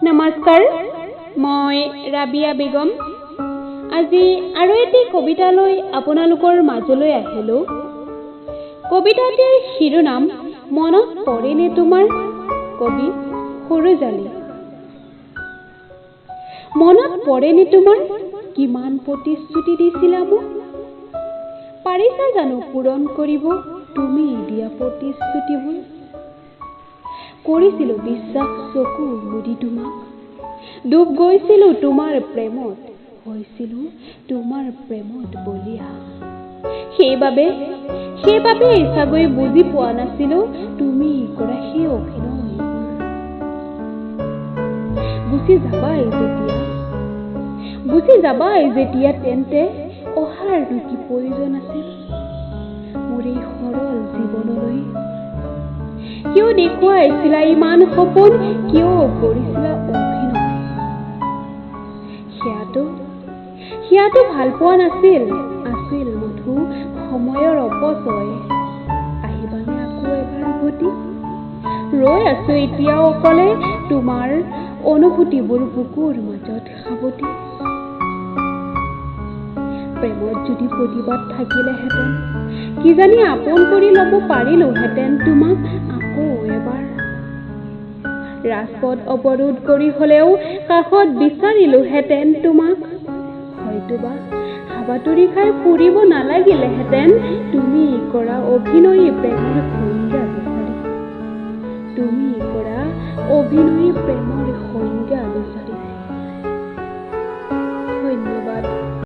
নমস্কাৰ, মই ৰাবিয়া বেগম। আজি আৰু এটি কবিতালৈ আপোনালোকৰ মাজলৈ আহিলোঁ। কবিতাটিৰ শিৰোনাম মনত পৰেনে তোমাৰ? কবি সুৰুজালী। মনত পৰেনে তোমাৰ? কিমান প্ৰতিশ্ৰুতি দিছিলা মোক? পাৰিছা জানো পূৰণ কৰিব তুমি দিয়া প্ৰতিশ্ৰুতিবোৰ? কৰিছিলোঁ বিশ্বাস চকু মুদি তোমাক, ডুব গৈছিলোঁ তোমাৰ প্ৰেমত, হৈছিলোঁ তোমাৰ প্ৰেমত বলিয়া। সেইবাবে চাগৈ বুজি পোৱা নাছিলোঁ তুমি কৰা সেই অভিনয়। গুচি যাবাই যেতিয়া তেন্তে অহাৰনো কি প্ৰয়োজন আছিল মোৰ এই সৰল জীৱনলৈ? কিয় দেখুৱাইছিলা ইমান সপোন, কিয় কৰিছিলা অভিনয়? সেয়াতো ভাল পোৱা নাছিল, আছিল মধু সময়ৰ অপচয়। আহিবানে আকৌ এবাৰ উভতি? ৰৈ আছো এতিয়াও অকলে তোমাৰ অনুভূতিবোৰ বুকুৰ মাজত সাৱটি। প্ৰেমত যদি প্ৰতিবাদ থাকিলেহেঁতেন, কিজানি আপোন কৰি ল'ব পাৰিলোহেঁতেন তোমাক আকৌ এবাৰ। ৰাজপথ অৱৰোধ কৰি হ'লেও কাষত বিচাৰিলোহেঁতেন তোমাক। হয়তোবা হাবাতৰি খাই ফুৰিব নালাগিলেহেঁতেন তুমি কৰা অভিনয়ী প্ৰেমৰ সংজ্ঞা বিচাৰি। তুমি কৰা অভিনয়ী প্ৰেমৰ সংজ্ঞা